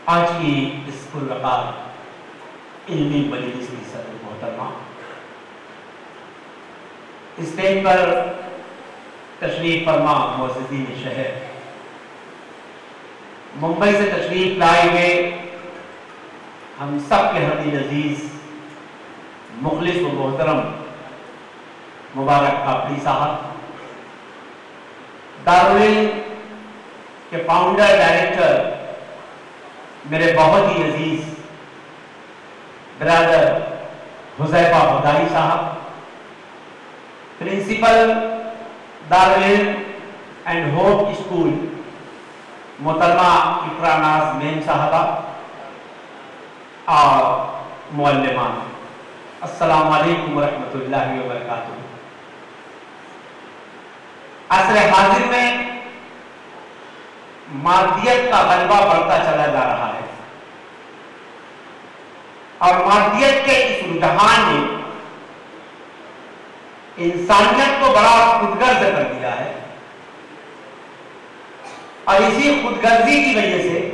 آج کی اس پروقار علمی مجلس کی صدر محترمہ، اسٹیج پر تشریف فرما معززین شہر، ممبئی سے تشریف لائے ہوئے ہم سب کے ہم عزیز مخلص و محترم مبارک کاپڑی صاحب، دارالعلم کے فاؤنڈر ڈائریکٹر میرے بہت ہی عزیز برادر حذیفہ بغدادی صاحب، پرنسپل دارالعلم اینڈ ہوپ اسکول محترمہ اقرا ناز میم صاحبہ اور معلمان، السلام علیکم ورحمۃ اللہ وبرکاتہ۔ عصر حاضر میں مادیت کا غلبہ بڑھتا چلا جا رہا ہے اور مادیت کے اس رجحان نے انسانیت کو بڑا خودغرض کر دیا ہے، اور اسی خودغرضی کی وجہ سے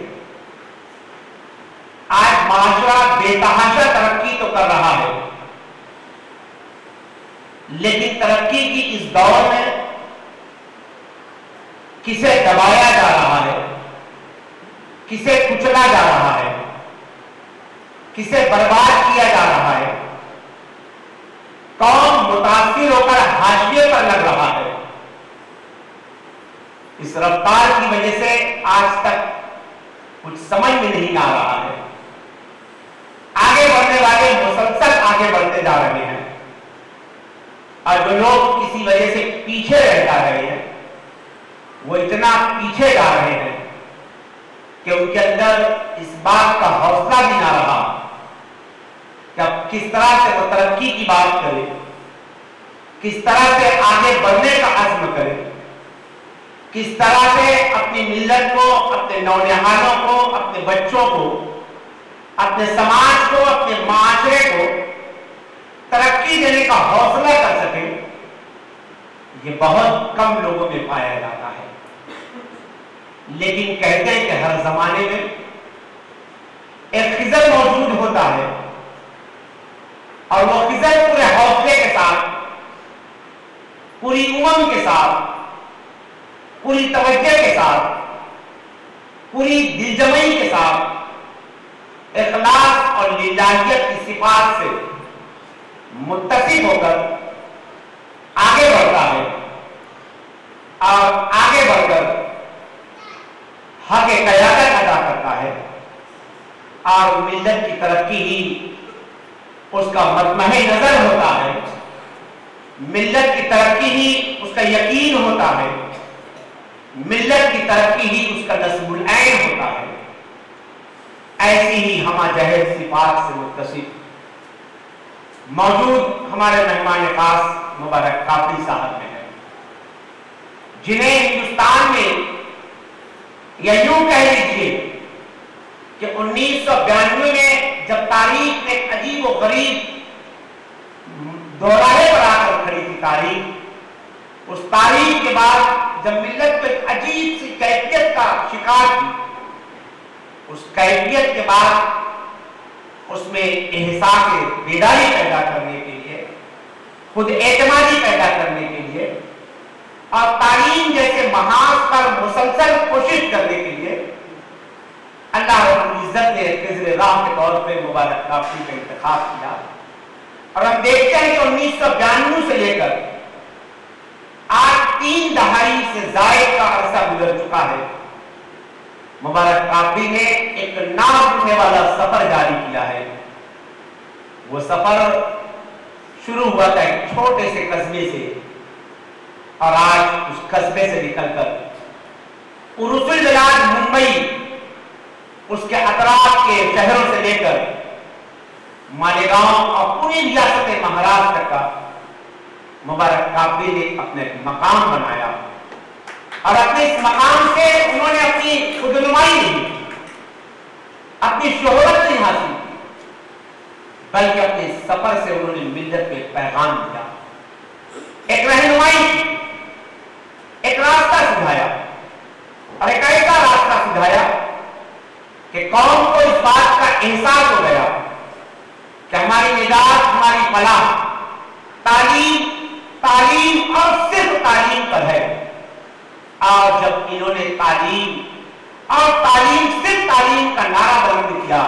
آج معاشرہ بے تحاشا ترقی تو کر رہا ہے، لیکن ترقی کی اس دور میں کسے دبایا جا رہا ہے، کسے کچلا جا رہا ہے، کسے برباد کیا جا رہا ہے، کون متاثر ہو کر حاشیے پر لگ رہا ہے، اس رفتار کی وجہ سے آج تک کچھ سمجھ میں نہیں آ رہا ہے۔ آگے بڑھنے والے مسلسل آگے بڑھتے جا رہے ہیں، اور جو لوگ کسی وجہ سے پیچھے رہ جا رہے ہیں وہ اتنا پیچھے جا رہے ہیں کہ ان کے اندر اس بات کا حوصلہ بھی نہ رہا کہ اب کس طرح سے وہ ترقی کی بات کرے، کس طرح سے آگے بڑھنے کا عزم کرے، کس طرح سے اپنی ملت کو، اپنے نونہالوں کو، اپنے بچوں کو، اپنے سماج کو، اپنے معاشرے کو ترقی دینے کا حوصلہ کر سکے، یہ بہت کم لوگوں میں پایا جاتا ہے۔ لیکن کہتے ہیں کہ ہر زمانے میں ایک خضر موجود ہوتا ہے، اور وہ خضر پورے حوصلے کے ساتھ، پوری امنگ کے ساتھ، پوری توجہ کے ساتھ، پوری دلجمعی کے ساتھ، اخلاص اور للہیت کی صفات سے متصف ہو کر آگے بڑھتا ہے، اور آگے بڑھ کر حق قیادت ادا کرتا ہے، اور ملت کی ترقی ہی اس کا مطمع نظر ہوتا ہے، ملت کی ترقی ہی اس کا یقین ہوتا ہے، ملت کی ترقی ہی اس کا نصب العین ہوتا ہے۔ ایسی ہی ہمہ جہت صفات سے متصف موجود ہمارے مہمان خاص مبارک کاپڑی صاحب ہیں، جنہیں ہندوستان میں یا یوں کہہ لیجیے کہ 1992 میں جب تاریخ میں ایک عجیب و غریب دوراہے پر آ کر کھڑی تھی تاریخ، اس تاریخ کے بعد جب ملت کو ایک عجیب سی کیفیت کا شکار تھی، اس کیفیت کے بعد اس میں احساس بیداری پیدا کرنے کے لیے، خود اعتمادی پیدا کرنے کے لیے، اور تعلیم جیسے محاذ پر مسلسل کوشش کرنے کے لیے اللہ رب العزت نے خضر راہ کے طور پہ مبارک کاپڑی کا انتخاب کیا۔ اور ہم دیکھتے ہیں کہ 1992 سے لے کر آج 3 دہائی سے زائد کا عرصہ گزر چکا ہے، مبارک کاپڑی نے ایک نہ رکنے والا سفر جاری کیا ہے۔ وہ سفر شروع ہوا تھا ایک چھوٹے سے قصبے سے، اور آج اس قصبے سے نکل کر عروس البلاد ممبئی، اس کے اطراف کے شہروں سے لے کر مالیگاؤں اور پوری ریاست مہاراشٹر کا مبارک کاپڑی نے اپنے مقام بنایا، اور اپنے اس مقام سے انہوں نے اپنی خودنمائی نہیں، اپنی شہرت نہیں حاصل کی، بلکہ اپنے سفر سے انہوں نے ملت کو ایک پیغام دیا، ایک رہنمائی کی، ایک راستہ سجھایا، اور ایک ایسا راستہ سجھایا کہ قوم کو اس بات کا احساس ہو گیا کہ ہماری نجات، ہماری فلاح تعلیم، تعلیم اور صرف تعلیم پر ہے۔ اور جب انہوں نے تعلیم اور تعلیم، صرف تعلیم کا نعرہ بلند کیا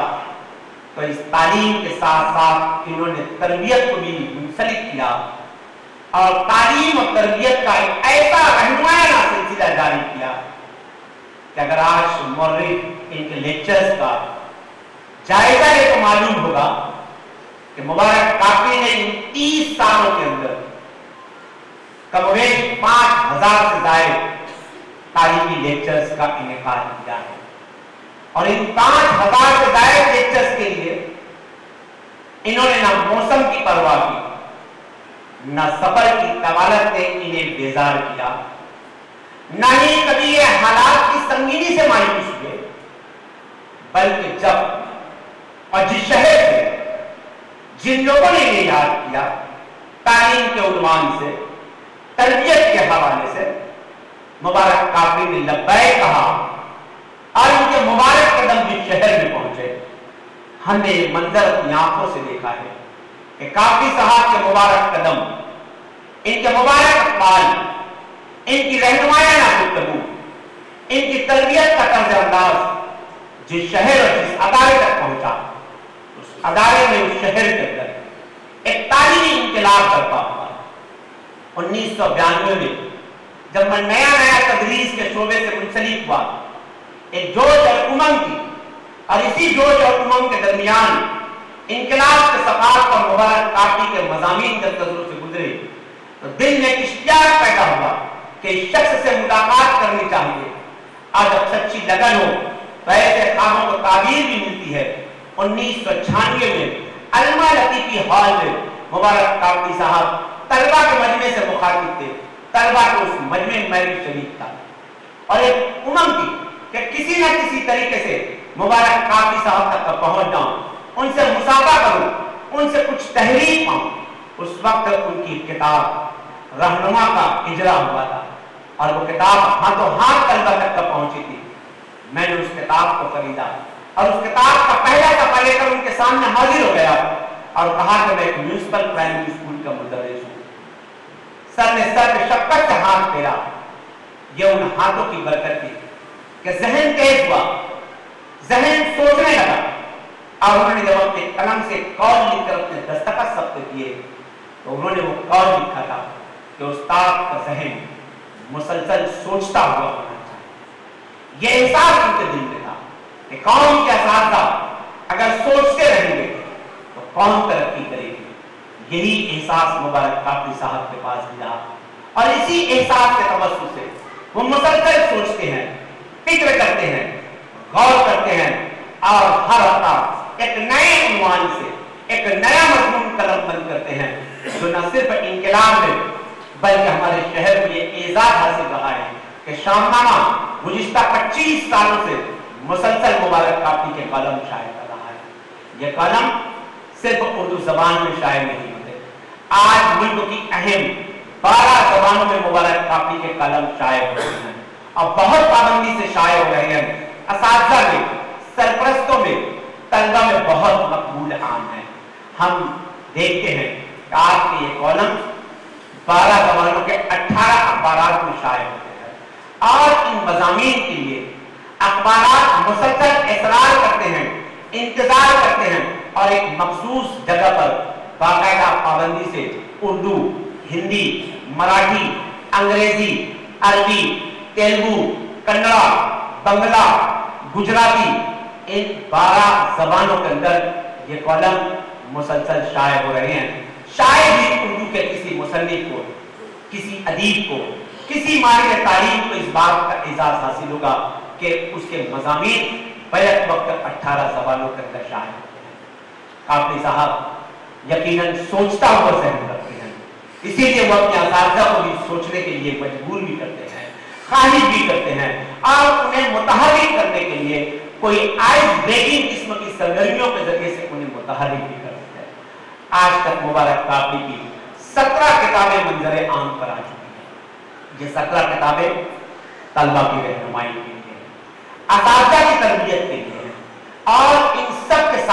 تو اس تعلیم کے ساتھ ساتھ انہوں نے تربیت کو بھی منسلک کیا اور تعلیم اور تربیت کا ایک ایسا رہنمائانہ سلسلہ جاری کیا کہ اگر آج مورخ ان کے لیکچرز کا جائزہ لے تو معلوم ہوگا کہ مبارک کافی نے ان 30 سالوں کے اندر کم و بیش 5000 سے زائد تعلیمی لیکچرز کا انعقاد کیا ہے، اور ان 5000 سے زائد لیکچرز کے لیے انہوں نے نہ موسم کی پرواہ کی، نہ سفر کی طوالت نے انہیں بیزار کیا، نہ ہی کبھی یہ حالات کی سنگینی سے مایوس ہوئے، بلکہ جب اور جس شہر سے جن لوگوں نے یہ یاد کیا تعلیم کے عنوان سے، تربیت کے حوالے سے، مبارک کافی نے لبیک کہا اور ان کے مبارک قدم جس شہر میں پہنچے، ہم نے یہ منظر اپنی آنکھوں سے دیکھا ہے کہ کافی صاحب کے مبارک قدم، ان کے مبارک اقوال، ان کی رہنمائیانہ گفتگو، ان کی تربیت کا طرز انداز جس شہر اور جس ادارے تک پہنچا، اس ادارے میں، اس شہر کے اندر ایک تعلیمی انقلاب برپا ہوا۔ 1992 میں جب میں نیا تدریس کے شعبے سے منسلک ہوا، ایک جوش اور امنگ تھی، اور اسی جوش اور امنگ کے درمیان انقلاب کے صفحات اور مبارک کافی کے مضامین جب نظروں سے گزرے تو دل میں اشتیاق پیدا ہوا کہ اس شخص سے ملاقات کرنی چاہیے۔ آج جب سچی لگن ہو تو ایسے خوابوں کو تعبیر بھی ملتی ہے۔ 1996 میں علمہ لطیفی ہال میں مبارک کافی صاحب طلبہ کے مجمع سے مخاطب تھے، طلبہ کو اس مجمع میں بھی شریک تھا، اور ایک امنگ تھی کہ کسی نہ کسی طریقے سے مبارک کافی صاحب تک پہنچ جاؤں، ان سے مسافہ کروں، ان سے کچھ تحریک پاؤں۔ اس وقت ان کی کتاب رہنما کا اجرا ہوا تھا اور وہ کتاب ہاتھوں ہاتھ طلبہ تک پہنچی تھی۔ میں نے اس کتاب کو خریدا اور اس کتاب کا پہلا صفحہ لے کر ان کے سامنے حاضر ہو گیا اور کہا کہ میں ایک میونسپل پرائمری اسکول کا مدرس ہوں۔ سر نے سر پہ شفقت سے ہاتھ پھیرا۔ یہ ان ہاتھوں کی برکت تھی کہ ذہن تیز ہوا، ذہن سوچنے لگا، اور انہوں نے جب اپنے قلم سے قول لکھ کر اپنے دستخط ثبت کیے تو انہوں نے وہ قول لکھا تھا کہ استاد کا ذہن مسلسل سوچتا ہوا ہونا چاہیے۔ یہ احساس ان کے دل میں تھا کہ قوم کے اساتذہ اگر سوچتے رہیں گے تو قوم ترقی کرے گی۔ یہی احساس مبارک کافی صاحب کے پاس بھی رہا، اور اسی احساس کے توسط سے وہ مسلسل سوچتے ہیں، فکر کرتے ہیں، غور کرتے ہیں، اور ہر ہفتہ ایک نئے عنوان سے ایک نیا مضمون قلم بند کرتے ہیں جو نہ صرف انقلاب میں بلکہ ہمارے شہر کو یہ اعزاز حاصل رہا ہے کہ شامنامہ گزشتہ 25 سالوں سے مسلسل مبارک کافی کے قلم شائع کر رہا ہے۔ یہ قلم صرف اردو زبان میں شائع نہیں ہوتے، آج ملک کی اہم 12 زبانوں میں مبارک کافی کے قلم شائع ہو رہے ہیں اور بہت پابندی سے شائع ہو رہے ہیں۔ اساتذہ میں، سرپرستوں میں، طلبہ میں بہت مقبول عام ہے۔ ہم دیکھتے ہیں کہ آج کے یہ کالم 12 زبانوں کے 18 اخبارات میں شائع ہوتے ہیں، اور ان مضامین کے لیے اخبارات مسلسل اصرار کرتے ہیں، انتظار کرتے ہیں، اور ایک مخصوص جگہ پر باقاعدہ پابندی سے اردو، ہندی، مراٹھی، انگریزی، عربی، تیلگو، کنڑا، بنگلہ، گجراتی، ان 12 زبانوں کے اندر یہ کالم مسلسل شائع ہو رہے ہیں۔ شاید ہی اردو کے کسی مصنف کو، کسی ادیب کو، کسی ماہر تعلیم کو اس بات کا اعزاز حاصل ہوگا کہ اس کے مضامین بیک وقت 18 زبانوں کے اندر شائع ہوتے ہیں۔ کافی صاحب یقیناً سوچتا ہوا ذہن رکھتے ہیں، اسی لیے وہ اپنے اساتذہ کو بھی سوچنے کے لیے مجبور بھی کرتے ہیں، خواہش بھی کرتے ہیں، اور انہیں متحرک کرنے کے لیے کوئی آئس بریکنگ قسم کی سرگرمیوں کے ذریعے سے انہیں متحرک بھی کرتے ہیں۔ آج تک مبارک کافی کی 17 کتابیں منظر عام پر آ چکی ہیں۔ یہ 17 کتابیں طلبہ کی رہنمائی کے لیے، اساتذہ کی تربیت کے لیے،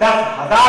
10,000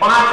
5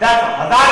10,000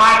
8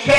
6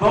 2